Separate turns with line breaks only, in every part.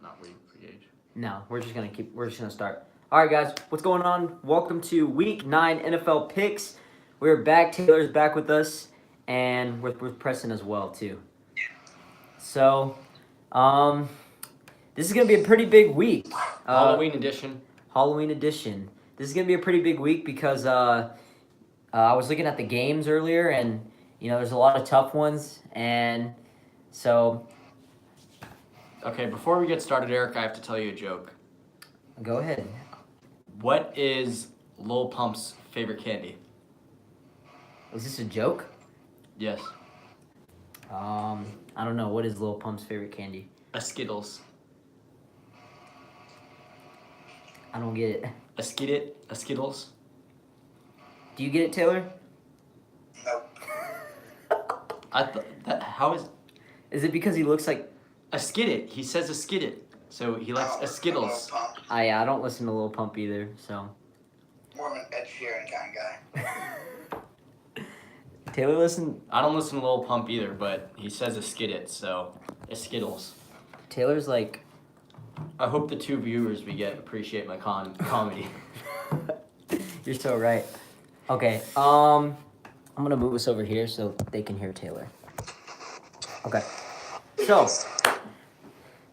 not waiting for Gage.
No, we're just gonna start. All right, guys, what's going on? Welcome to Week 9 NFL picks. We're back. Taylor's back with us, and with Preston as well too. So, this is gonna be a pretty big week.
Halloween edition.
Halloween edition. This is gonna be a pretty big week because I was looking at the games earlier, and there's a lot of tough ones, and so
Okay, before we get started, Eric, I have to tell you a joke.
go ahead.
What is Lil Pump's favorite candy?
Is this a joke?
Yes.
I don't know. What is Lil Pump's favorite candy?
A Skittles.
I don't get it.
A Skittles.
Do you get it, Taylor?
I thought that how is
Is it because he looks like?
a skidit? He says a skidit, so he likes a Skittles.
I don't listen to Lil Pump either. So
More of an Ed Sheeran kind of guy.
Taylor, listen.
I don't listen to Lil Pump either, but he says a skidit, so a Skittles.
Taylor's like.
I hope the 2 viewers we get appreciate my comedy.
You're so right. Okay. I'm gonna move us over here so they can hear Taylor. Okay. So,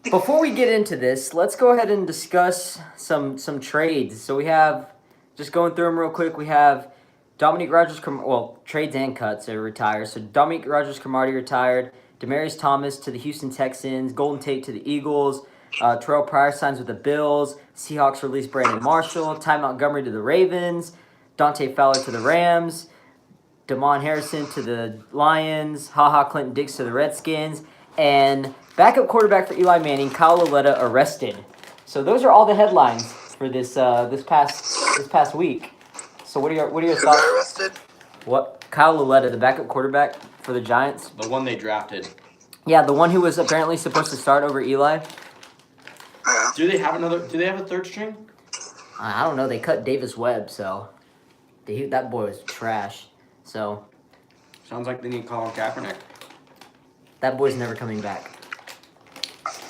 before we get into this, let's go ahead and discuss some trades. So we have, just going through them real quick, we have Dominique Rogers, trades and cuts are retired. So Dominique Rogers-Cromartie retired, Demaryius Thomas to the Houston Texans, Golden Tate to the Eagles, Terrell Pryor signs with the Bills, Seahawks release Brandon Marshall, Ty Montgomery to the Ravens, Dante Fowler to the Rams, Damon Harrison to the Lions, Clinton Dix to the Redskins, and backup quarterback for Eli Manning, Kyle Lauletta arrested. So those are all the headlines for this past week. So what are your
Who
thoughts?
got arrested?
What Kyle Lauletta, the backup quarterback for the Giants?
The one they drafted.
Yeah, the one who was apparently supposed to start over Eli.
Yeah.
Do they have a third string?
I don't know. They cut Davis Webb, so that boy was trash. So
Sounds like they need Colin Kaepernick.
that boy's never coming back.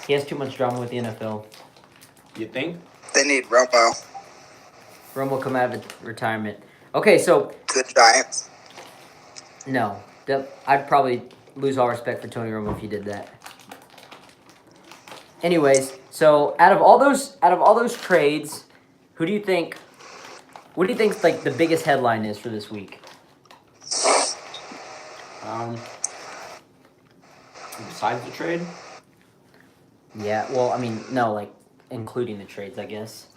He has too much drama with the NFL.
You think?
They need Romo
Rome will come out of retirement. Okay, so
to the Giants.
no, I'd probably lose all respect for Tony Romo if he did that. Anyways, so out of all those trades, what do you think like the biggest headline is for this week?
Besides the trade?
Yeah, well, I mean, no, like including the trades, I guess.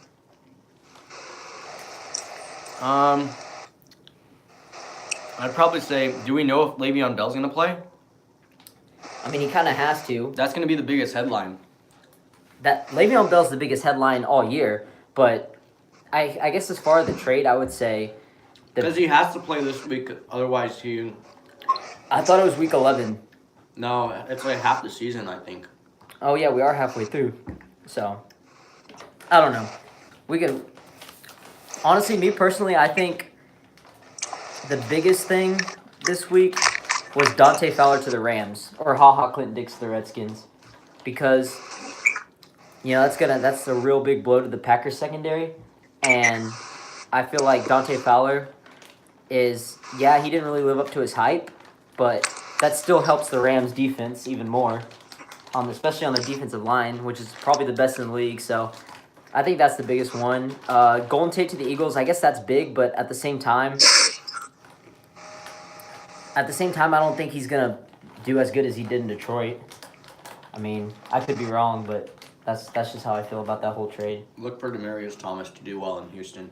I'd probably say, do we know if Le'Veon Bell's gonna play?
I mean, he kind of has to.
That's gonna be the biggest headline.
That Le'Veon Bell's the biggest headline all year, but I guess as far as the trade, I would say
Because he has to play this week, otherwise he...
I thought it was week 11.
No, it's like half the season, I think.
Oh yeah, we are halfway through, so I don't know. We could honestly, me personally, I think the biggest thing this week was Dante Fowler to the Rams or Clinton Dix to the Redskins, because that's a real big blow to the Packers secondary, and I feel like Dante Fowler is he didn't really live up to his hype, but that still helps the Rams defense even more, especially on the defensive line, which is probably the best in the league. So I think that's the biggest one. Golden Tate to the Eagles, I guess that's big, but at the same time, I don't think he's gonna do as good as he did in Detroit. I mean, I could be wrong, but that's just how I feel about that whole trade.
Look for Demaryius Thomas to do well in Houston.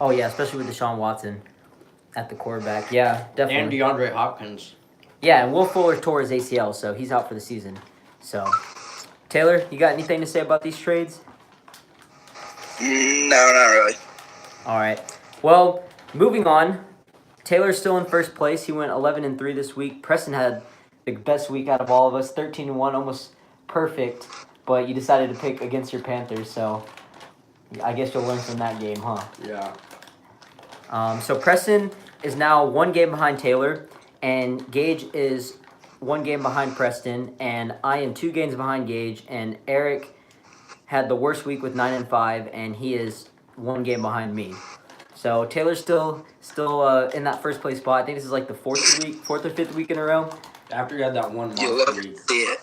Oh yeah, especially with Deshaun Watson at the quarterback. Yeah, definitely.
And DeAndre Hopkins.
Yeah, and Will Fuller tore his ACL, so he's out for the season. So, Taylor, you got anything to say about these trades?
No, not really.
All right. Well, moving on. Taylor's still in first place. He went 11-3 this week. Preston had the best week out of all of us, 13-1, almost perfect. But you decided to pick against your Panthers, so I guess you'll learn from that game, huh?
Yeah.
So Preston is now 1 game behind Taylor, and Gage is 1 game behind Preston, and I am 2 games behind Gage, and Eric had the worst week with 9-5, and he is one game behind me. So Taylor's still in that first place spot. I think this is like the fourth or fifth week in a row.
After you had that one
You
monster
love
week.
to see it.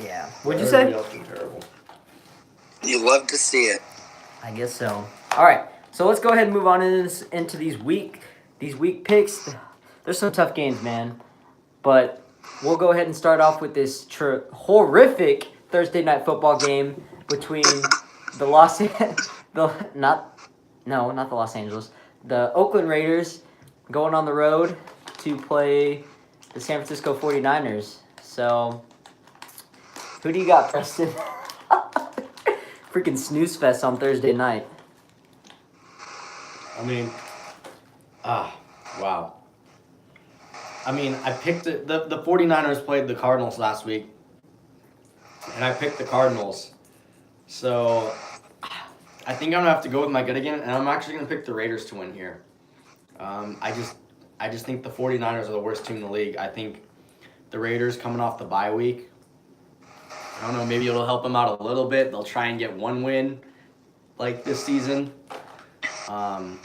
Yeah. What'd you say?
Everybody else did terrible.
You love to see it.
I guess so. All right. So let's go ahead and move on into these week picks. There's some tough games, man. But we'll go ahead and start off with this horrific Thursday night football game between the Oakland Raiders going on the road to play the San Francisco 49ers. So, who do you got, Preston? Freaking snooze fest on Thursday night.
I mean, wow. I mean, I picked it. The 49ers played the Cardinals last week, and I picked the Cardinals. So, I think I'm going to have to go with my gut again, and I'm actually going to pick the Raiders to win here. I just think the 49ers are the worst team in the league. I think the Raiders coming off the bye week, I don't know, maybe it'll help them out a little bit. They'll try and get one win like this season. So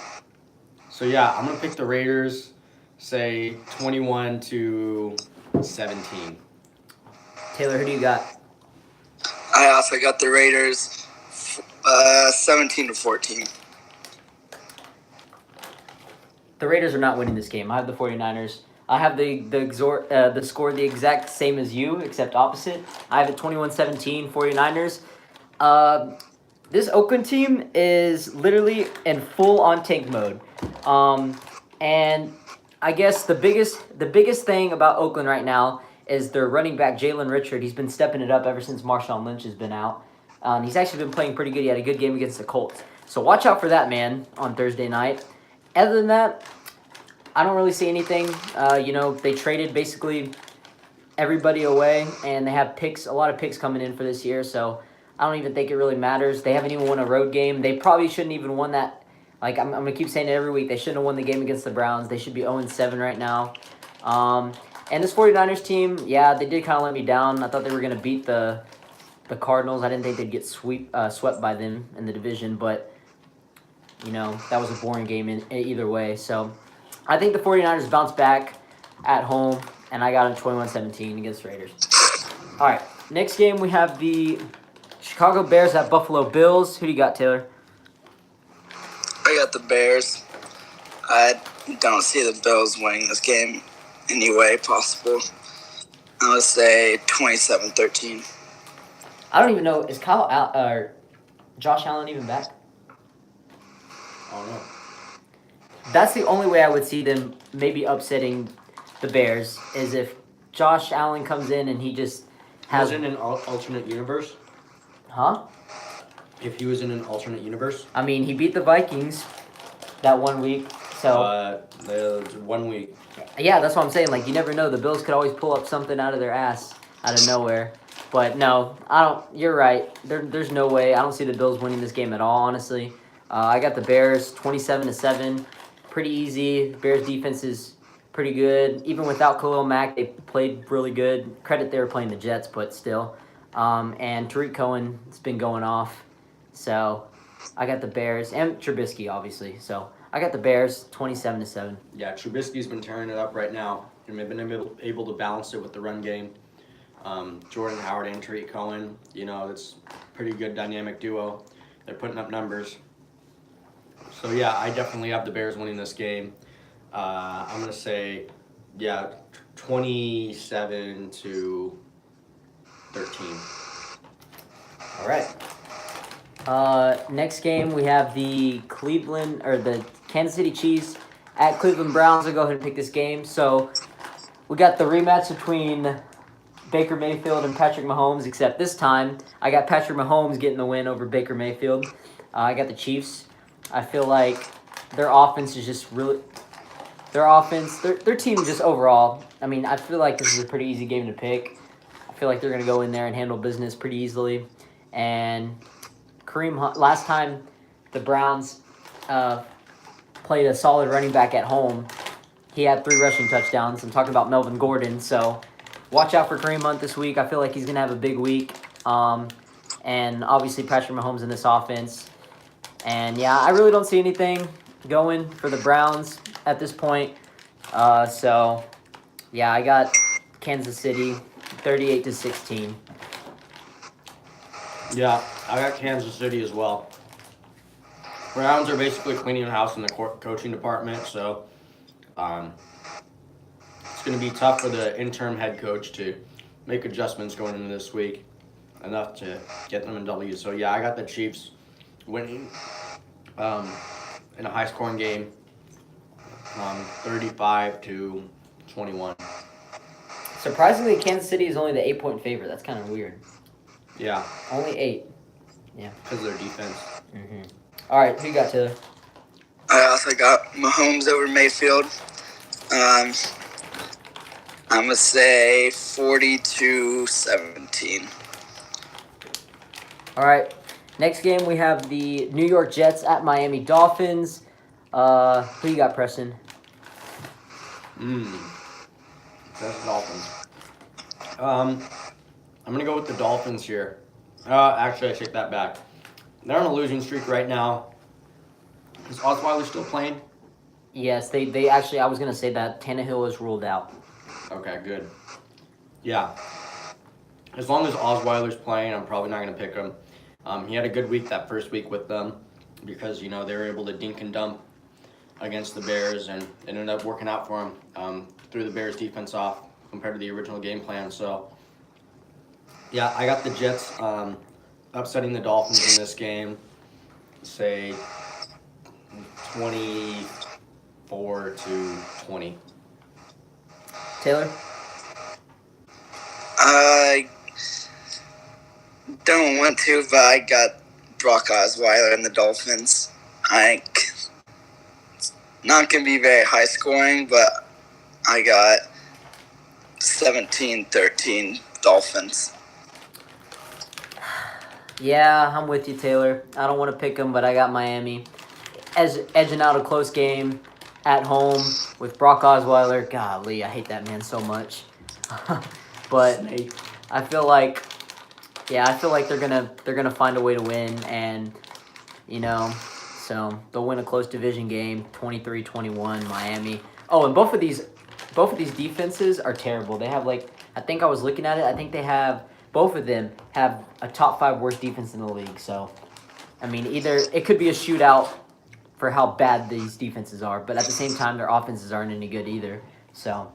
yeah, I'm going to pick the Raiders, say 21-17.
Taylor, who do you got?
I also got the Raiders 17-14.
The Raiders are not winning this game. I have the 49ers. I have the score the exact same as you, except opposite. I have it 21-17, 49ers. This Oakland team is literally in full-on tank mode. And I guess the biggest thing about Oakland right now is their running back, Jalen Richard. He's been stepping it up ever since Marshawn Lynch has been out. He's actually been playing pretty good. He had a good game against the Colts. So watch out for that man on Thursday night. Other than that, I don't really see anything. They traded basically everybody away, and they have a lot of picks coming in for this year, so I don't even think it really matters. They haven't even won a road game. They probably shouldn't even won that. Like, I'm going to keep saying it every week. They shouldn't have won the game against the Browns. They should be 0-7 right now. And this 49ers team, yeah, they did kind of let me down. I thought they were going to beat the Cardinals. I didn't think they'd get swept by them in the division, but, that was a boring game in either way. So I think the 49ers bounce back at home, and I got them 21-17 against the Raiders. All right, next game we have the Chicago Bears at Buffalo Bills. Who do you got, Taylor?
I got the Bears. I don't see the Bills winning this game any way possible. I'm going to say 27-13.
I don't even know. Is Josh Allen even back?
I don't know.
That's the only way I would see them maybe upsetting the Bears is if Josh Allen comes in and he just has...
Was in an alternate universe?
Huh?
If he was in an alternate universe?
I mean, he beat the Vikings that 1 week, so...
1 week.
Yeah, that's what I'm saying. Like, you never know. The Bills could always pull up something out of their ass, out of nowhere. But no, I don't. You're right. There's no way. I don't see the Bills winning this game at all, honestly. I got the Bears 27-7. Pretty easy. Bears defense is pretty good. Even without Khalil Mack, they played really good. Credit they were playing the Jets, but still. And Tariq Cohen has been going off. So I got the Bears. And Trubisky, obviously. So I got the Bears 27-7.
Yeah, Trubisky's been tearing it up right now. And they've been able to balance it with the run game. Jordan Howard and Tariq Cohen, it's a pretty good dynamic duo. They're putting up numbers. So, yeah, I definitely have the Bears winning this game. I'm going to say, 27-13.
All right. Next game, we have the Kansas City Chiefs at Cleveland Browns. I'll go ahead and pick this game. So, we got the rematch between Baker Mayfield and Patrick Mahomes, except this time I got Patrick Mahomes getting the win over Baker Mayfield. I got the Chiefs. I feel like their offense is just really... Their team just overall, I mean, I feel like this is a pretty easy game to pick. I feel like they're going to go in there and handle business pretty easily. And Kareem Hunt, last time the Browns played a solid running back at home, he had 3 rushing touchdowns. I'm talking about Melvin Gordon, so... Watch out for Kareem Hunt this week. I feel like he's going to have a big week. and obviously Patrick Mahomes in this offense. And yeah, I really don't see anything going for the Browns at this point. So yeah, I got Kansas City 38-16.
Yeah, I got Kansas City as well. Browns are basically cleaning house in the coaching department, so it's going to be tough for the interim head coach to make adjustments going into this week, enough to get them in W. So yeah, I got the Chiefs winning in a high-scoring game, 35-21.
Surprisingly, Kansas City is only the 8-point favorite. That's kind of weird.
Yeah,
Only 8.
because of their defense.
Mm-hmm. All right, who you got, Taylor?
I also got Mahomes over Mayfield. I'm going to say 42-17.
All right. Next game, we have the New York Jets at Miami Dolphins. Who you got, Preston?
That's the Dolphins. I'm going to go with the Dolphins here. Actually, I take that back. They're on a losing streak right now. Is Osweiler still playing?
Yes, they actually, I was going to say that. Tannehill is ruled out.
Okay, good. Yeah. As long as Osweiler's playing, I'm probably not going to pick him. He had a good week that first week with them because, they were able to dink and dump against the Bears, and it ended up working out for him. Threw the Bears defense off compared to the original game plan. So, yeah, I got the Jets upsetting the Dolphins in this game. Say 24-20.
Taylor?
I don't want to, but I got Brock Osweiler and the Dolphins. I think it's not going to be very high scoring, but I got 17-13 Dolphins.
Yeah, I'm with you, Taylor. I don't want to pick them, but I got Miami. Edging out a close game at home with Brock Osweiler. Golly, I hate that man so much. But I feel like they're gonna find a way to win, and so they'll win a close division game, 23-21, Miami. Oh, and both of these defenses are terrible. They have I think I was looking at it. I think both of them have a top 5 worst defense in the league. So, I mean, either it could be a shootout for how bad these defenses are, but at the same time, their offenses aren't any good either. So,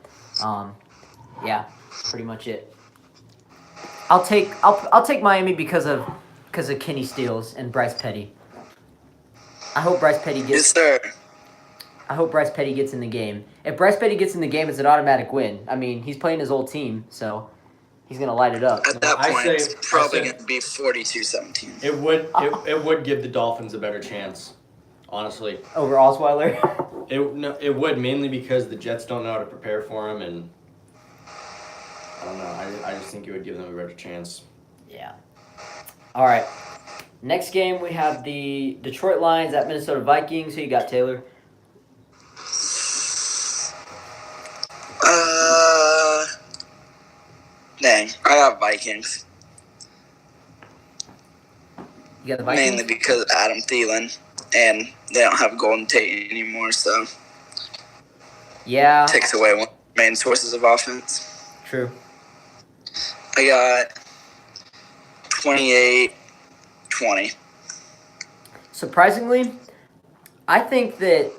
yeah, pretty much it. I'll take Miami because of Kenny Stills and Bryce Petty. I hope Bryce Petty gets.
Yes, sir.
I hope Bryce Petty gets in the game. If Bryce Petty gets in the game, it's an automatic win. I mean, he's playing his old team, so he's gonna light it up.
At that
I
point,
say-
it's probably
I say-
going to be 42-17.
It would give the Dolphins a better chance, honestly.
Over Osweiler.
It would, mainly because the Jets don't know how to prepare for him, and I don't know. I just think it would give them a better chance.
Yeah. All right. Next game, we have the Detroit Lions at Minnesota Vikings. Who you got, Taylor?
Dang, I got Vikings.
You got the Vikings?
Mainly because of Adam Thielen, and they don't have Golden Tate anymore, so
Yeah.
takes away one of the main sources of offense.
True.
I got 28-20.
Surprisingly, I think that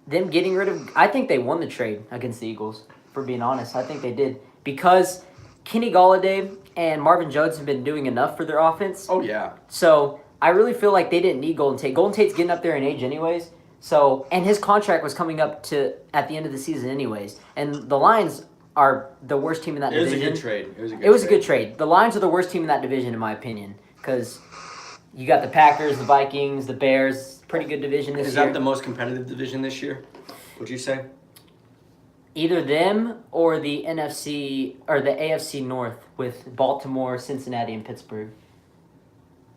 them getting rid of... I think they won the trade against the Eagles, for being honest. I think they did. Because Kenny Golladay and Marvin Jones have been doing enough for their offense.
Oh yeah.
So I really feel like they didn't need Golden Tate. Golden Tate's getting up there in age anyways. So, and his contract was coming up at the end of the season anyways. And the Lions are the worst team in that division.
It was a good trade.
It was a good trade. The Lions are the worst team in that division, in my opinion, because you got the Packers, the Vikings, the Bears. Pretty good division this
Is
year.
that the most competitive division this year? Would you say?
Either them or the NFC or the AFC North with Baltimore, Cincinnati, and Pittsburgh.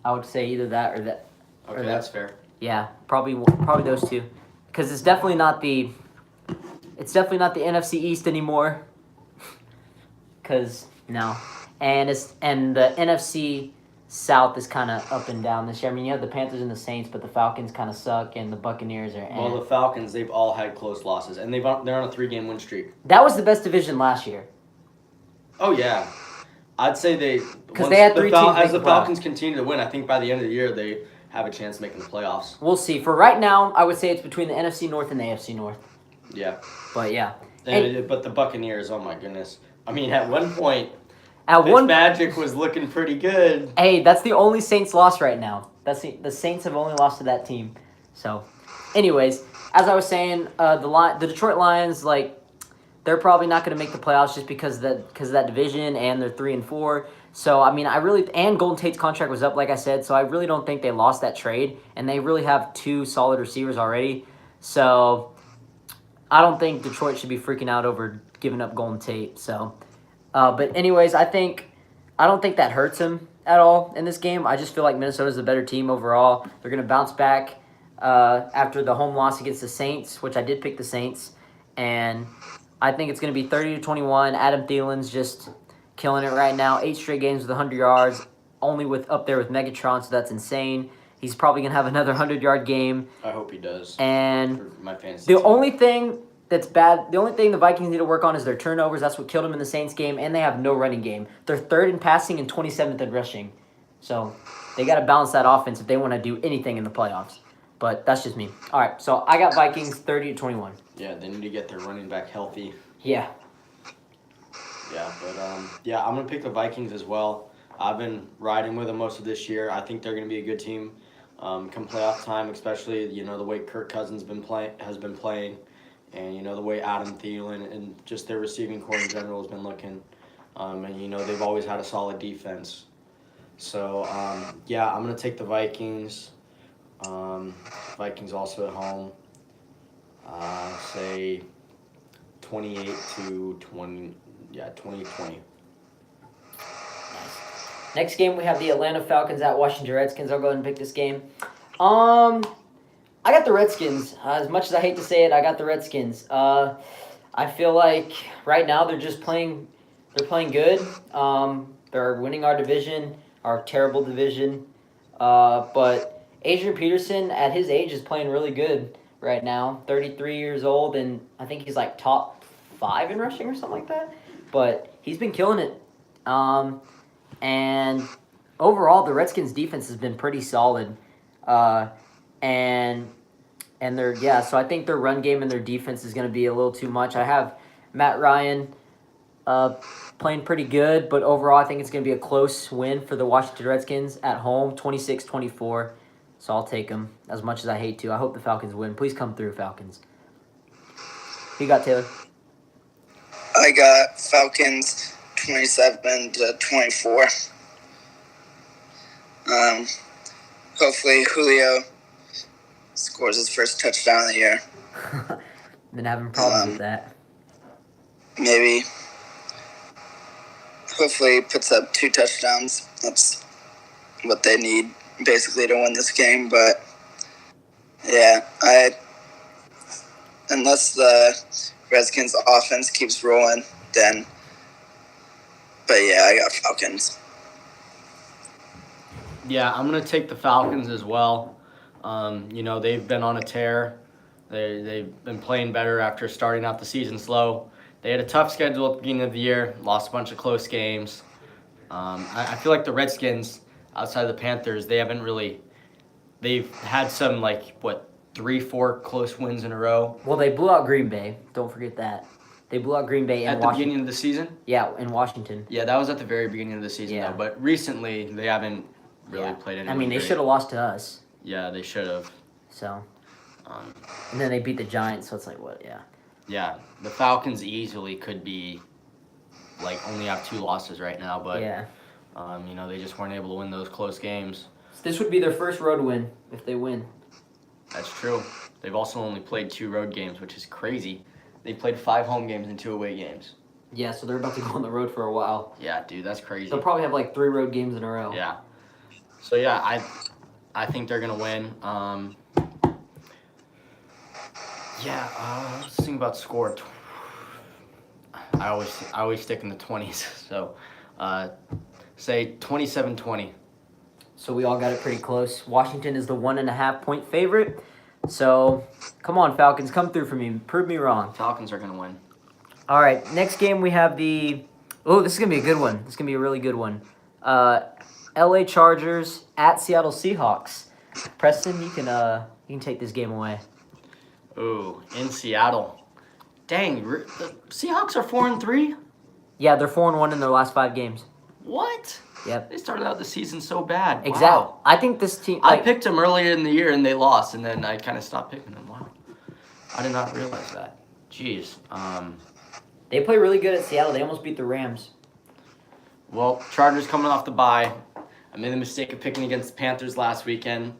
I would say either that or that.
Okay,
or
that's fair.
Yeah, probably those two, because it's definitely not the NFC East anymore. Because no, and the NFC South is kind of up and down this year. I mean, you have the Panthers and the Saints, but the Falcons kind of suck, and the Buccaneers are.
Well, the Falcons, they've all had close losses, and they're on a 3-game win streak.
That was the best division last year.
Oh yeah, I'd say
because they had 3 teams.
As the Falcons continue to win, I think by the end of the year they have a chance of making the playoffs.
We'll see. For right now, I would say it's between the NFC North and the AFC North.
Yeah.
But yeah.
But the Buccaneers, oh my goodness. I mean, at one point, Magic was looking pretty good.
Hey, that's the only Saints loss right now. The Saints have only lost to that team. So, anyways, as I was saying, the Detroit Lions, like, they're probably not going to make the playoffs just because of that division, and they're 3-4. So I mean, and Golden Tate's contract was up, like I said. So I really don't think they lost that trade, and they really have 2 solid receivers already. So I don't think Detroit should be freaking out over giving up Golden Tate. So, but anyways, I don't think that hurts him at all in this game. I just feel like Minnesota's the better team overall. They're going to bounce back after the home loss against the Saints, which I did pick the Saints, and I think it's going to be 30-21. Adam Thielen's just killing it right now. 8 straight games with 100 yards, only up there with Megatron, so that's insane. He's probably going to have another 100-yard game.
I hope he does.
And
for my fantasy team.
only thing that's bad, the only thing the Vikings need to work on is their turnovers. That's what killed them in the Saints game, and they have no running game. They're 3rd in passing and 27th in rushing. So they got to balance that offense if they want to do anything in the playoffs. But that's just me. All right, so I got Vikings 30-21.
Yeah, they need to get their running back healthy.
Yeah.
Yeah, but I'm gonna pick the Vikings as well. I've been riding with them most of this year. I think they're gonna be a good team, come playoff time, especially the way Kirk Cousins has been playing, and the way Adam Thielen and just their receiving core in general has been looking, and they've always had a solid defense. So I'm gonna take the Vikings. Vikings also at home. Say 28-20. Yeah, 2020.
Nice. Next game, we have the Atlanta Falcons at Washington Redskins. I'll go ahead and pick this game. I got the Redskins. As much as I hate to say it, I got the Redskins. I feel like right now they're just playing. They're playing good. They're winning our division, our terrible division. But Adrian Peterson, at his age, is playing really good right now. 33 years old, and I think he's like top 5 in rushing or something like that. But he's been killing it. And overall, the Redskins' defense has been pretty solid. And so I think their run game and their defense is going to be a little too much. I have Matt Ryan playing pretty good, but overall I think it's going to be a close win for the Washington Redskins at home, 26-24. So I'll take them as much as I hate to. I hope the Falcons win. Please come through, Falcons. Who you got, Taylor?
I got Falcons 27-24. Hopefully Julio scores his first touchdown of the year.
Been having problems with that.
Maybe. Hopefully he puts up 2 touchdowns. That's what they need basically to win this game. But yeah, unless the Redskins offense keeps rolling, then. But yeah, I got Falcons.
Yeah, I'm going to take the Falcons as well. They've been on a tear. They've been playing better after starting out the season slow. They had a tough schedule at the beginning of the year, lost a bunch of close games. I feel like the Redskins, outside of the Panthers, they've had some, 3-4 close wins in a row.
Well, they blew out Green Bay. Don't forget that. They blew out Green Bay in Washington.
At the beginning of the season?
Yeah, in Washington.
Yeah, that was at the very beginning of the season, though. But recently, they haven't really played anyone.
I mean, they should have lost to us.
Yeah, they should have.
So. And then they beat the Giants, so it's like, what? Yeah.
Yeah, the Falcons easily could be, only have 2 losses right now. But, they just weren't able to win those close games.
This would be their first road win if they win.
That's true. They've also only played 2 road games, which is crazy. They played 5 home games and 2 away games.
Yeah, so they're about to go on the road for a while.
Yeah, dude, that's crazy.
They'll probably have 3 road games in a row.
Yeah. So yeah, I think they're gonna win. Let's think about score. I always stick in the 20s. So, say 27-20.
So we all got it pretty close. Washington is the 1.5-point favorite. So come on, Falcons, come through for me. Prove me wrong.
Falcons are gonna win.
All right, next game we have the. Oh, this is gonna be a good one. This is gonna be a really good one. L.A. Chargers at Seattle Seahawks. Preston, you can take this game away.
Ooh, in Seattle. Dang, the Seahawks are 4-3.
Yeah, they're 4-1 in their last 5 games.
What?
Yep.
They started out the season so bad.
Exactly.
Wow.
I think this team.
I picked them earlier in the year and they lost, and then I kind of stopped picking them. Wow. I did not realize that. Jeez.
They play really good at Seattle. They almost beat the Rams.
Well, Chargers coming off the bye. I made the mistake of picking against the Panthers last weekend.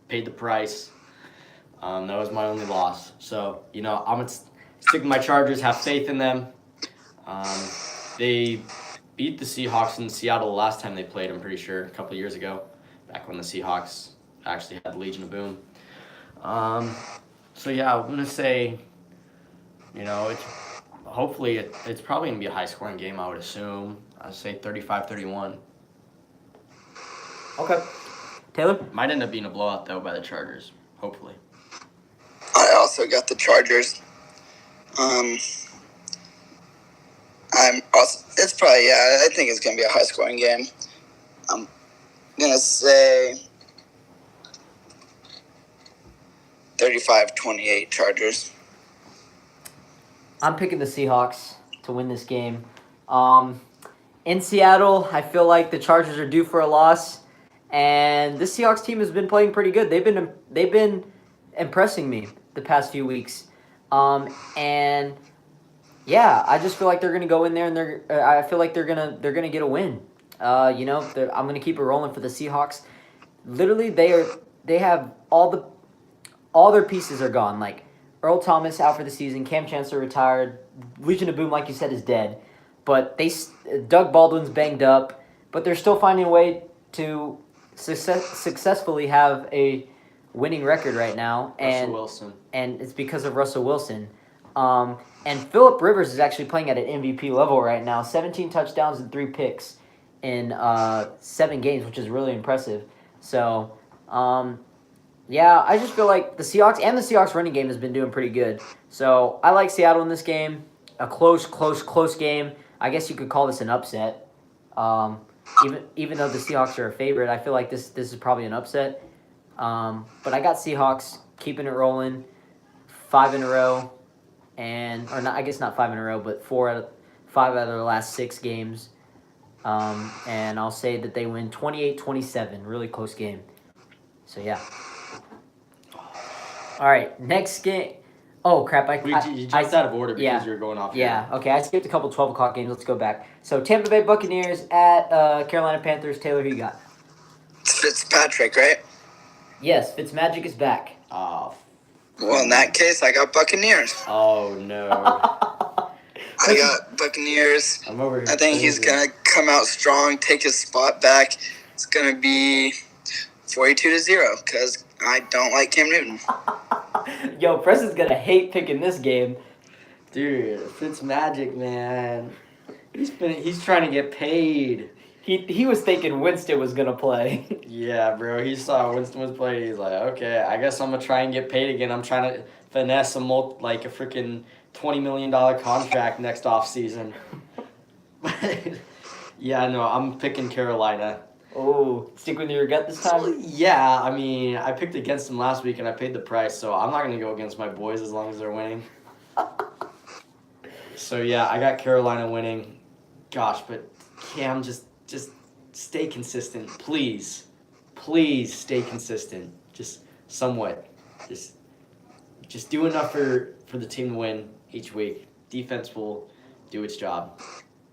Paid the price. That was my only loss. So, I'm going to stick with my Chargers, have faith in them. They beat the Seahawks in Seattle the last time they played, I'm pretty sure, a couple of years ago, back when the Seahawks actually had the Legion of Boom. So, yeah, I'm going to say, hopefully it's probably going to be a high-scoring game, I would assume. I'd say 35-31.
Okay. Taylor?
Might end up being a blowout, though, by the Chargers, hopefully.
I also got the Chargers. It's probably, I think it's going to be a high-scoring game. I'm going to say 35-28 Chargers.
I'm picking the Seahawks to win this game. In Seattle, I feel like the Chargers are due for a loss, and this Seahawks team has been playing pretty good. They've been impressing me the past few weeks, and yeah, I just feel like they're gonna go in there and I feel like they're gonna get a win. I'm gonna keep it rolling for the Seahawks. Literally, they have all their pieces are gone. Like Earl Thomas out for the season, Cam Chancellor retired, Legion of Boom, like you said, is dead. But Doug Baldwin's banged up, but they're still finding a way to successfully have a winning record right now.
Russell Wilson.
And it's because of Russell Wilson. And Phillip Rivers is actually playing at an MVP level right now. 17 touchdowns and 3 picks in 7 games, which is really impressive. So, yeah, I just feel like the Seahawks running game has been doing pretty good. So I like Seattle in this game. A close game. I guess you could call this an upset. Even though the Seahawks are a favorite, I feel like this is probably an upset. But I got Seahawks keeping it rolling, 5 in a row, I guess not 5 in a row, but 5 out of the last 6 games. And I'll say that they win 28-27, really close game. So yeah. All right, next game. Oh crap!
You jumped out of order because you're going off.
Yeah. Okay, I skipped a couple 12 o'clock games. Let's go back. So Tampa Bay Buccaneers at Carolina Panthers. Taylor, who you got?
It's Fitzpatrick, right?
Yes, Fitzmagic is back.
Oh.
Well, in that case, I got Buccaneers.
Oh no.
I got Buccaneers.
I'm over here.
I think he's going to come out strong, take his spot back. It's going to be 42-0 because I don't like Cam Newton.
Yo, Preston's gonna hate picking this game.
Dude, Fitzmagic, man. He's trying to get paid.
He was thinking Winston was gonna play.
Yeah, bro. He saw Winston was playing. He's like, okay, I guess I'm gonna try and get paid again. I'm trying to finesse a freaking $20 million contract next offseason. Yeah, no, I'm picking Carolina.
Oh, stick with your gut this time?
Yeah, I mean, I picked against them last week and I paid the price, so I'm not going to go against my boys as long as they're winning. So, yeah, I got Carolina winning. Gosh, but Cam, just stay consistent. Please. Please stay consistent. Just somewhat. Just do enough for the team to win each week. Defense will do its job.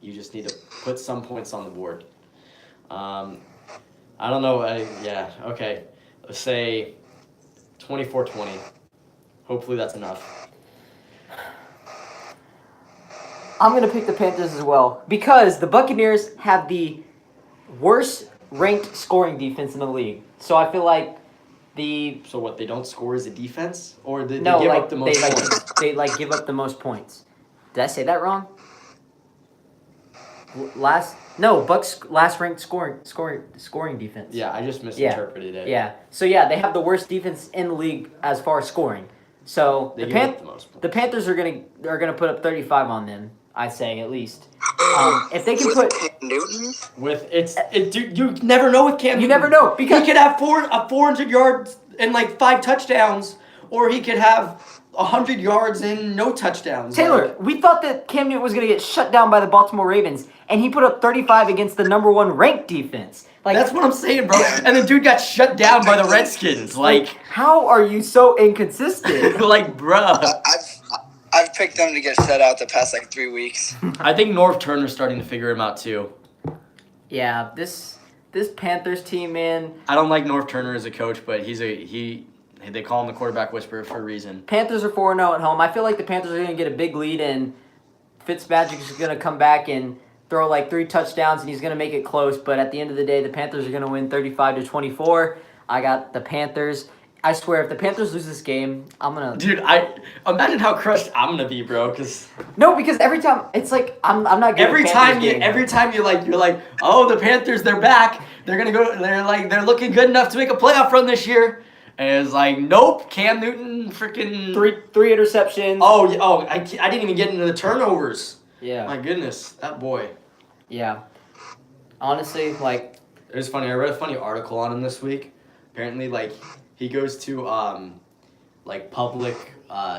You just need to put some points on the board. I don't know. Yeah, okay. Let's say 24-20. Hopefully that's enough.
I'm going to pick the Panthers as well because the Buccaneers have the worst ranked scoring defense in the league. So I feel like
So what, they don't score as a defense? Or they give
like,
up the most points?
They give up the most points. Did I say that wrong? Last No, Bucks last ranked scoring defense.
Yeah, I just misinterpreted it.
Yeah. So yeah, they have the worst defense in the league as far as scoring. So
They
the
give up the most points.
the Panthers are gonna put up 35 on them. I say at least. If they can
With
put,
Cam Newton,
Dude, you never know with Cam.
you
Newton.
never know because
He could have 400 yards and like 5 touchdowns, or he could have 100 yards and no touchdowns.
Taylor,
Like,
we thought that Cam Newton was gonna get shut down by the Baltimore Ravens, and he put up 35 against the number 1 ranked defense. Like
that's what I'm saying, bro. And the dude got shut down by the Redskins. Like,
how are you so inconsistent?
like, bruh.
I've picked them to get shut out the past like 3 weeks.
I think Norv Turner's starting to figure him out too.
Yeah, this Panthers team, man.
I don't like Norv Turner as a coach, but they call him the quarterback whisperer for a reason.
Panthers are 4-0 at home. I feel like the Panthers are going to get a big lead, and Fitzmagic is going to come back and throw like 3 touchdowns, and he's going to make it close. But at the end of the day, the Panthers are going to win 35-24. I got the Panthers. I swear, if the Panthers lose this game, I'm gonna.
Dude, I imagine how crushed I'm gonna be, bro. Because
Because every time it's like I'm not good.
every
at
time
Panthers
you're like, oh, the Panthers, they're back. They're gonna go. They're looking good enough to make a playoff run this year. And it's like, nope. Cam Newton, freaking
three interceptions.
I didn't even get into the turnovers.
Yeah.
My goodness, that boy.
Yeah. Honestly, like.
It was funny. I read a funny article on him this week. Apparently, like, he goes to like public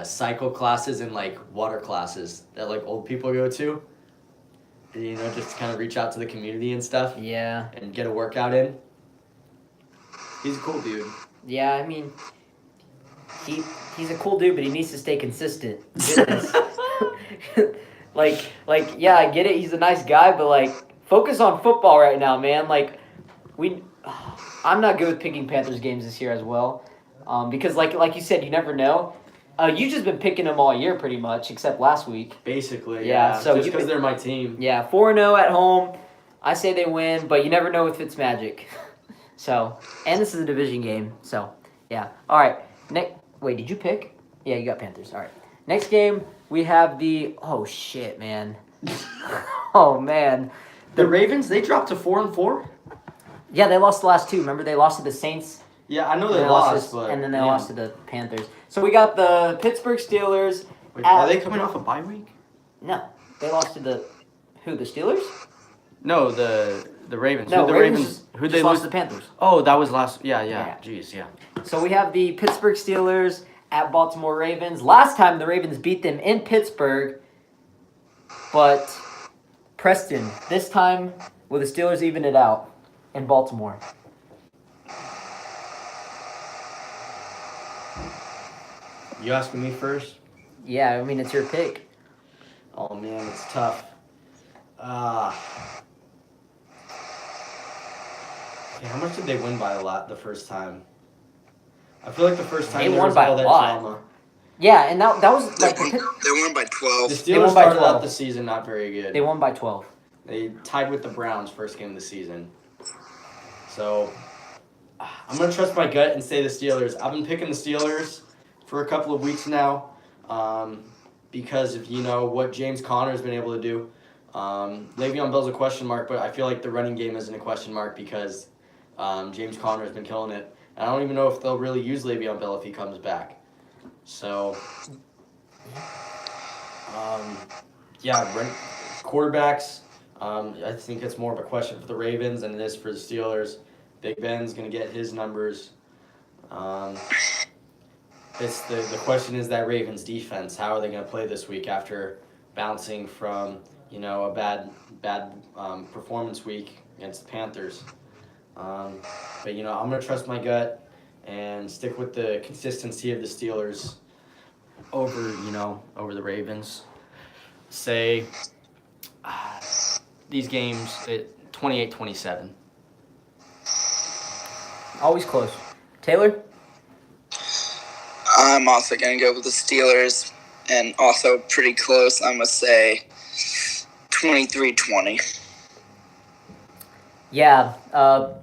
cycle classes and like water classes that like old people go to. And, you know, just to kind of reach out to the community and stuff
Yeah.
and get a workout in. He's a cool dude.
Yeah, I mean, he's a cool dude, but he needs to stay consistent. Goodness. like, yeah, I get it. He's a nice guy, but like, focus on football right now, man. Like, I'm not good with picking Panthers games this year as well, because like you said, you never know. You've just been picking them all year pretty much, except last week.
Basically,
Yeah, so
just
you
because
could-
they're my team.
Yeah, 4-0 at home. I say they win, but you never know with Fitzmagic. So, and this is a division game. So, yeah. All right. Wait, did you pick? Yeah, you got Panthers. All right. Next game, we have the. Oh shit, man. Oh man.
The Ravens, they dropped to 4-4.
Yeah, they lost the last 2. Remember, they lost to the Saints.
Yeah, I know
and
they lost,
to-
but
and then they
damn.
lost to the Panthers. So we got the Pittsburgh Steelers.
Wait, are they coming off a bye week?
No, they lost to the Steelers?
No, the Ravens.
No,
Who'd the
Ravens
Ravens. Who
just
they
lost
lose?
to the Panthers.
Oh, that was last. Yeah.
Yeah.
Jeez, yeah.
So we have the Pittsburgh Steelers at Baltimore Ravens. Last time the Ravens beat them in Pittsburgh, but Preston, this time will the Steelers even it out in Baltimore?
You asking me first?
Yeah, I mean, it's your pick.
Oh man, it's tough. Okay, how much did they win by the first time? I feel like the first time
They
there
won
was
by
all
a
that
lot.
drama.
Yeah, and that was
They
like
won by 12.
The
They
Steelers
won by
started
12.
out the season not very good.
they won by 12.
They tied with the Browns first game of the season. So I'm gonna trust my gut and say the Steelers. I've been picking the Steelers for a couple of weeks now, because of what James Conner's been able to do. Le'Veon Bell's a question mark, but I feel like the running game isn't a question mark because James Conner's been killing it. And I don't even know if they'll really use Le'Veon Bell if he comes back. So, quarterbacks. I think it's more of a question for the Ravens than it is for the Steelers. Big Ben's going to get his numbers. It's the question is that Ravens defense. How are they going to play this week after bouncing from a bad performance week against the Panthers? But I'm going to trust my gut and stick with the consistency of the Steelers over the Ravens. Say these games 28-27.
Always close. Taylor?
I'm also going to go with the Steelers, and also pretty close. I'm going to say 23-20.
Yeah,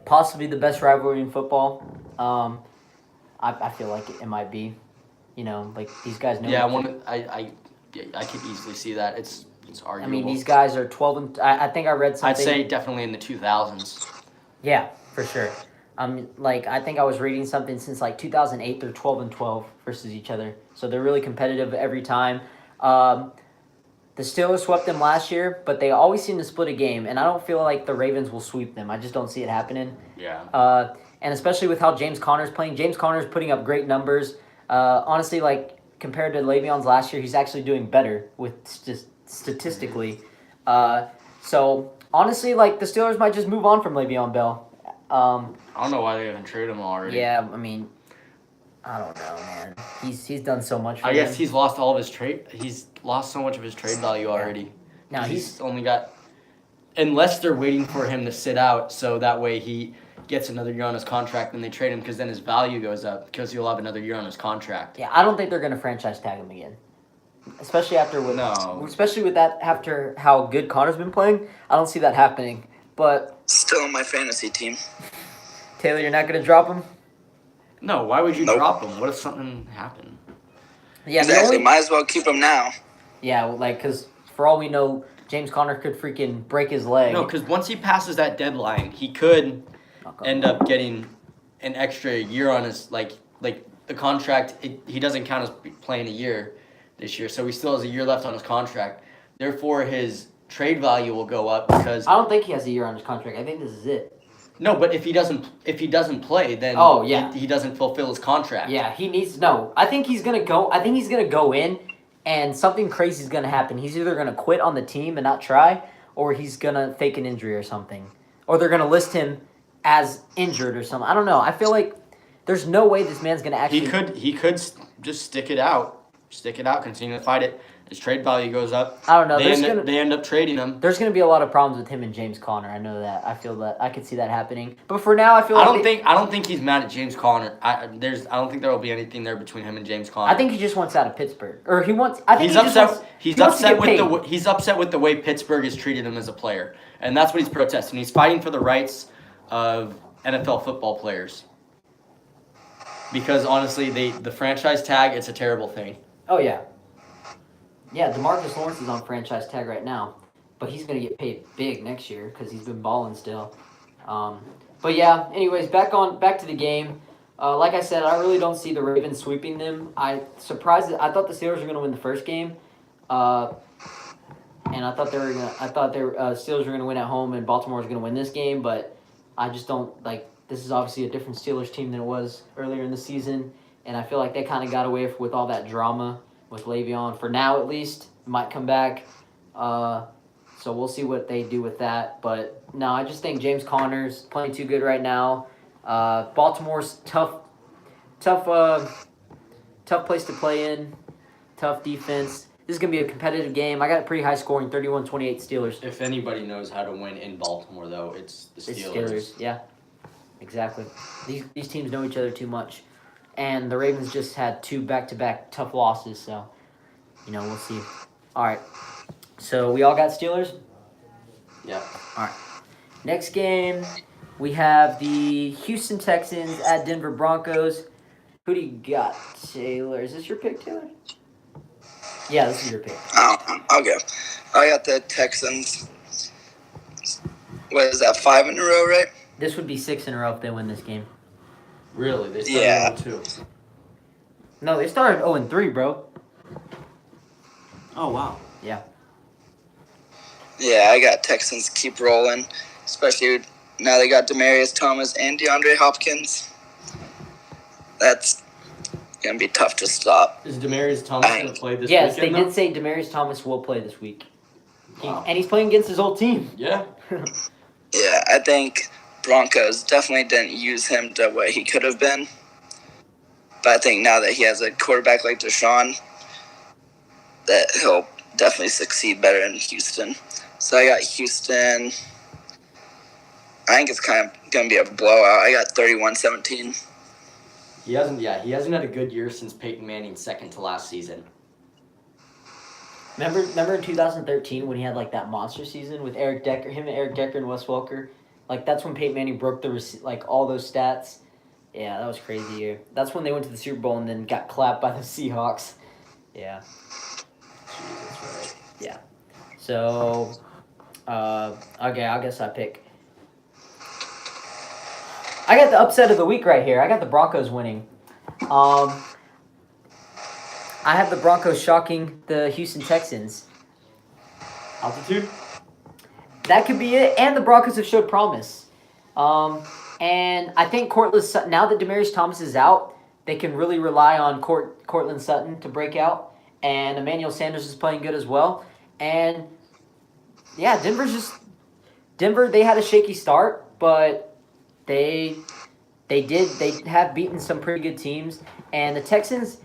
possibly the best rivalry in football. I feel like it might be. Like these guys know.
Yeah, I could easily see that. It's It's arguable.
I mean, these guys are 12 and I think I read something.
I'd say definitely in the 2000s.
Yeah, for sure. I think I was reading something since like 2008. They're 12 and 12 versus each other, so they're really competitive every time. The Steelers swept them last year, but they always seem to split a game, and I don't feel like the Ravens will sweep them. I just don't see it happening.
Yeah.
And especially with how James Conner's playing. James Conner's putting up great numbers. Honestly, like compared to Le'Veon's last year, he's actually doing better with statistically. So honestly, like the Steelers might just move on from Le'Veon Bell.
I don't know why they haven't traded him already.
Yeah, I mean, I don't know, man. He's done so much.
I guess he's lost all of his trade. He's lost so much of his trade value already.
Now
He's only got, unless they're waiting for him to sit out, so that way he gets another year on his contract, and they trade him because then his value goes up because he'll have another year on his contract.
Yeah, I don't think they're gonna franchise tag him again. Especially after after how good Connor's been playing, I don't see that happening. But
Still on my fantasy team.
Taylor, you're not gonna drop him?
No, why would you
Nope.
drop him? What if something happened?
Yeah,
Exactly. Might as well keep him now.
Yeah, like because for all we know, James Conner could freaking break his leg.
No, because once he passes that deadline, he could end up getting an extra year on his like the contract. He doesn't count as playing a year this year, so he still has a year left on his contract. Therefore, his trade value will go up because
I don't think he has a year on his contract. I think this is it.
no, but if he doesn't play, then he doesn't fulfill his contract.
Yeah, he needs no. I think he's gonna go. I think he's gonna go in, and something crazy is gonna happen. He's either gonna quit on the team and not try, or he's gonna fake an injury or something, or they're gonna list him as injured or something. I don't know. I feel like there's no way this man's gonna actually.
He could just stick it out, continue to fight it. His trade value goes up.
I don't know.
They end up trading him.
There's gonna be a lot of problems with him and James Conner. I know that. I feel that. I could see that happening. But for now, I feel.
I don't think he's mad at James Conner. I don't think there will be anything there between him and James Conner.
I think he just wants out of Pittsburgh, or he wants. I think
he's upset. He's upset with the way Pittsburgh has treated him as a player, and that's what he's protesting. He's fighting for the rights of NFL football players. Because honestly, the franchise tag, it's a terrible thing.
Oh yeah. Yeah, DeMarcus Lawrence is on franchise tag right now, but he's gonna get paid big next year because he's been balling still. But yeah, anyways, back to the game. Like I said, I really don't see the Ravens sweeping them. I thought the Steelers were gonna win the first game, and I thought Steelers were gonna win at home and Baltimore was gonna win this game, but I just don't like. This is obviously a different Steelers team than it was earlier in the season, and I feel like they kind of got away with all that drama with Le'Veon, for now at least. Might come back. So we'll see what they do with that. But no, I just think James Conner's playing too good right now. Baltimore's tough place to play in. Tough defense. This is going to be a competitive game. I got a pretty high scoring, 31-28 Steelers.
If anybody knows how to win in Baltimore, though, it's the Steelers.
It's Steelers, yeah. Exactly. These teams know each other too much. And the Ravens just had 2 back-to-back tough losses, so, we'll see. All right. So we all got Steelers?
Yeah.
All right. Next game, we have the Houston Texans at Denver Broncos. Who do you got, Taylor? Is this your pick, Taylor? Yeah, this is your pick.
I'll go. I got the Texans. What is that, 5 in a row, right?
This would be 6 in a row if they win this game.
Really? They started 0-2.
No, they started 0-3, bro.
Oh, wow.
Yeah.
Yeah, I got Texans keep rolling, especially now they got Demaryius Thomas and DeAndre Hopkins. That's going to be tough to stop.
Is Demaryius Thomas going to play this
yes,
weekend?
Yes, they did say Demaryius Thomas will play this week.
Wow.
And he's playing against his old team.
Yeah.
Yeah, I think Broncos definitely didn't use him to what he could have been. But I think now that he has a quarterback like Deshaun, that he'll definitely succeed better in Houston. So I got Houston. I think it's kind of going to be a blowout. I got 31-17.
He hasn't had a good year since Peyton Manning's second to last season.
Remember in 2013 when he had like that monster season with Eric Decker, him and Eric Decker and Wes Welker? Like that's when Peyton Manning broke all those stats. Yeah, that was crazy year. That's when they went to the Super Bowl and then got clapped by the Seahawks. Yeah.
Jesus, right.
Yeah. So, okay, I guess I pick. I got the upset of the week right here. I got the Broncos winning. I have the Broncos shocking the Houston Texans.
Altitude?
That could be it. And the Broncos have showed promise. And I think Cortland Sutton, now that Demaryius Thomas is out, they can really rely on Cortland Sutton to break out. And Emmanuel Sanders is playing good as well. And, yeah, Denver, they had a shaky start, but they have beaten some pretty good teams. And the Texans,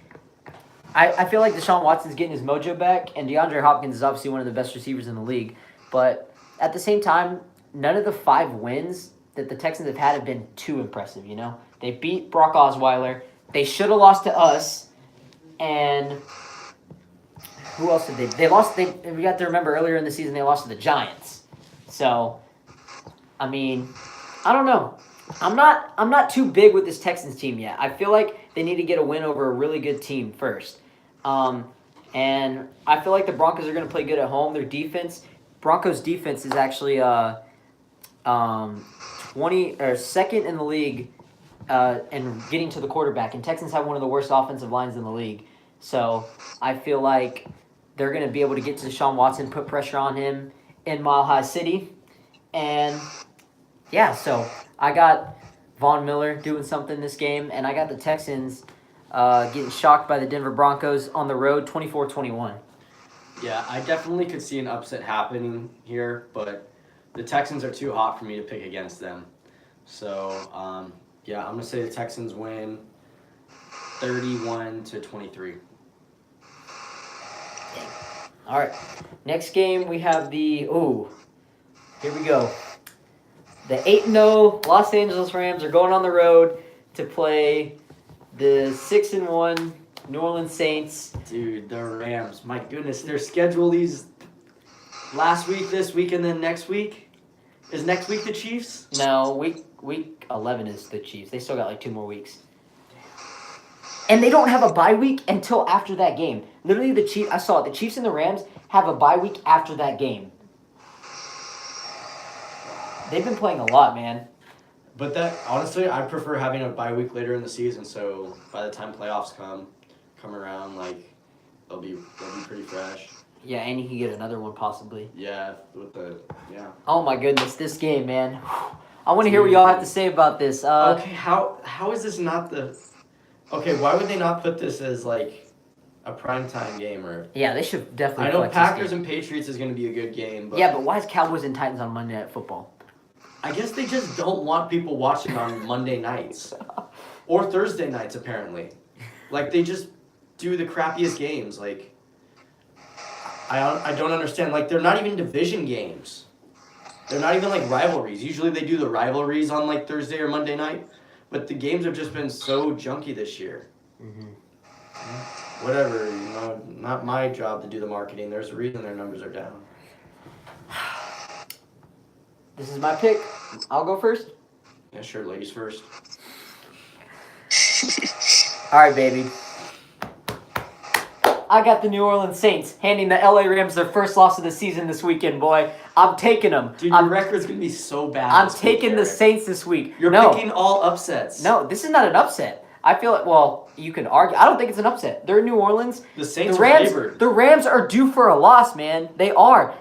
I feel like Deshaun Watson's getting his mojo back, and DeAndre Hopkins is obviously one of the best receivers in the league. But at the same time, none of the 5 wins that the Texans have been too impressive, you know? They beat Brock Osweiler. They should have lost to us. And who else did they lost? We got to remember earlier in the season they lost to the Giants. So, I mean, I don't know. I'm not too big with this Texans team yet. I feel like they need to get a win over a really good team first. And I feel like the Broncos are going to play good at home. Their defense, Broncos defense is actually 2nd in the league and getting to the quarterback. And Texans have one of the worst offensive lines in the league. So I feel like they're going to be able to get to Deshaun Watson, put pressure on him in Mile High City. And, yeah, so I got Von Miller doing something this game, and I got the Texans getting shocked by the Denver Broncos on the road, 24-21.
Yeah, I definitely could see an upset happening here, but the Texans are too hot for me to pick against them. So, yeah, I'm going to say the Texans win 31-23.
All right, next game we have here we go. The 8-0 Los Angeles Rams are going on the road to play the 6-1 New Orleans Saints.
Dude, the Rams, my goodness, their schedule these last week, this week, and then next week. Is next week the Chiefs?
No, week 11 is the Chiefs. They still got like 2 more weeks. And they don't have a bye week until after that game. Literally, the Chiefs and the Rams have a bye week after that game. They've been playing a lot, man.
But honestly, I prefer having a bye week later in the season, so by the time playoffs come around, like they'll be pretty fresh.
Yeah, and you can get another one possibly.
Yeah,
Oh my goodness, this game, man. I want to hear what y'all have to say about this.
Okay, how is this not the? Okay, why would they not put this as like a primetime game or?
Yeah, they should definitely.
I know
flex
Packers
this game.
and Patriots is going to be a good game, but
Yeah, but why is Cowboys and Titans on Monday Night Football?
I guess they just don't want people watching on Monday nights or Thursday nights. Apparently, like they just do the crappiest games. Like I don't understand. Like they're not even division games. They're not even like rivalries. Usually they do the rivalries on like Thursday or Monday night, but the games have just been so junky this year. Whatever, not my job to do the marketing. There's a reason their numbers are down.
This is my pick. I'll go first.
Yeah, sure, ladies first.
All right, baby. I got the New Orleans Saints handing the LA Rams their first loss of the season this weekend, boy. I'm taking them.
Dude, your record's going to be so bad.
I'm
this week,
taking the
Eric.
Saints this week.
You're picking all upsets.
No, this is not an upset. I feel like, well, you can argue. I don't think it's an upset. They're in New Orleans.
The Saints
are
favored.
The Rams are due for a loss, man. They are.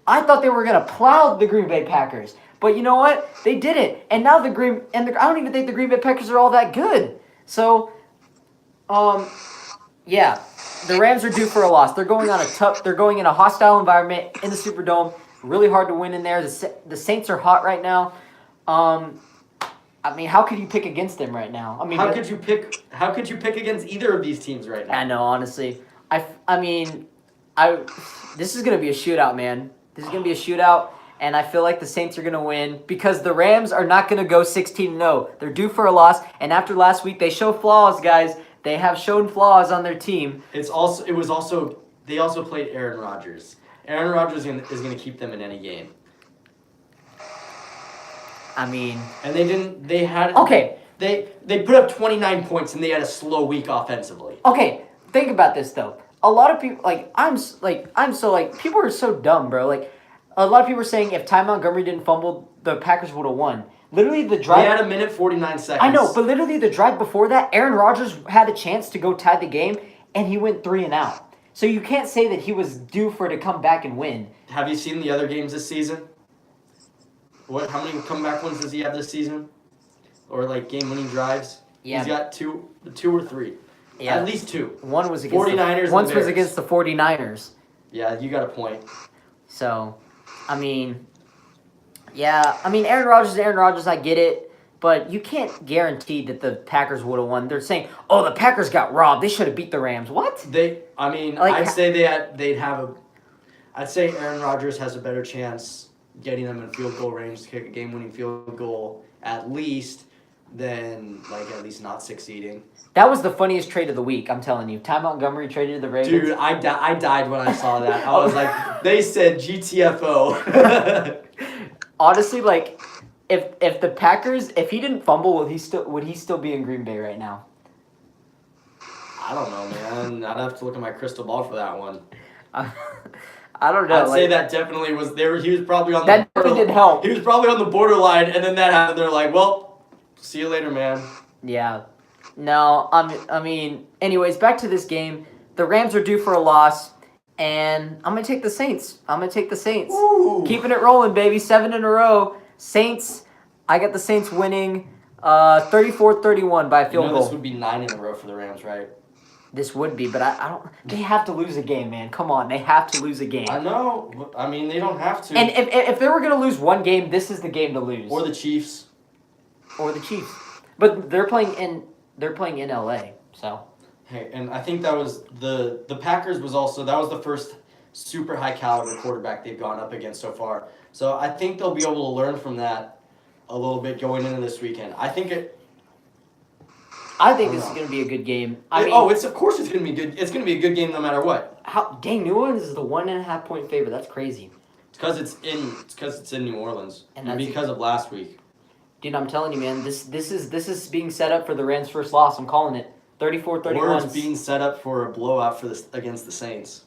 I thought they were going to plow the Green Bay Packers. But you know what? They didn't. And now I don't even think the Green Bay Packers are all that good. So, yeah. The Rams are due for a loss. They're going in a hostile environment in the Superdome. Really hard to win in there. The Saints are hot right now. I mean, how could you pick against them right now? I mean,
how could you pick against either of these teams right now?
I know, honestly. This is going to be a shootout, man. This is going to be a shootout, and I feel like the Saints are going to win because the Rams are not going to go 16-0. They're due for a loss, and after last week, they show flaws, guys. They have shown flaws on their team.
They also played Aaron Rodgers. Aaron Rodgers is going to keep them in any game.
I mean,
and they had
okay.
They put up 29 points and they had a slow week offensively.
Okay, think about this though. a lot of people I'm so like people are so dumb, bro. Like a lot of people are saying if Ty Montgomery didn't fumble, the Packers would have won. Literally the drive.
They had a minute 49 seconds.
I know, but literally the drive before that, Aaron Rodgers had a chance to go tie the game, and he went 3 and out. So you can't say that he was due for to come back and win.
Have you seen the other games this season? How many comeback wins does he have this season? Or like game-winning drives?
Yeah.
He's got two or three.
Yeah.
At least 2.
One was against
49ers.
Once
and
was
Bears.
against the 49ers.
Yeah, you got a point.
So, I mean, yeah, I mean Aaron Rodgers, I get it. But you can't guarantee that the Packers would have won. They're saying, "Oh, the Packers got robbed. They should have beat the Rams." What?
I'd say Aaron Rodgers has a better chance getting them in field goal range to kick a game-winning field goal at least than at least not succeeding.
That was the funniest trade of the week. I'm telling you. Ty Montgomery traded to the Ravens.
Dude, I died when I saw that. I was like, they said GTFO.
Honestly, if the Packers, if he didn't fumble, would he still be in Green Bay right now?
I don't know, man. I'd have to look at my crystal ball for that one.
I don't know.
I'd say that definitely was there. He was probably on
that definitely didn't help.
He was probably on the borderline, and then that happened. They're like, "Well, see you later, man."
Yeah. No, I mean, anyways, back to this game. The Rams are due for a loss, and I'm gonna take the Saints.
Ooh.
Keeping it rolling, baby. 7 in a row. Saints. I got the Saints winning 34-31 by a field goal.
This would be 9 in a row for the Rams, right?
This would be, but I don't. They have to lose a game, man. Come on, they have to lose a game.
I know. I mean, they don't have to.
And if they were gonna lose one game, this is the game to lose.
Or the Chiefs.
Or the Chiefs, but they're playing in LA, so.
Hey, and I think that was the Packers was the first super high caliber quarterback they've gone up against so far. So I think they'll be able to learn from that a little bit going into this weekend. I think this
is going to be a good game.
Of course it's going to be good. It's going to be a good game no matter what.
New Orleans is the 1.5 point favorite. That's crazy.
It's because it's in New Orleans and because of last week.
Dude, I'm telling you, man, this is being set up for the Rams' first loss. I'm calling it 34-31.
Or it's being set up for a blowout against the Saints.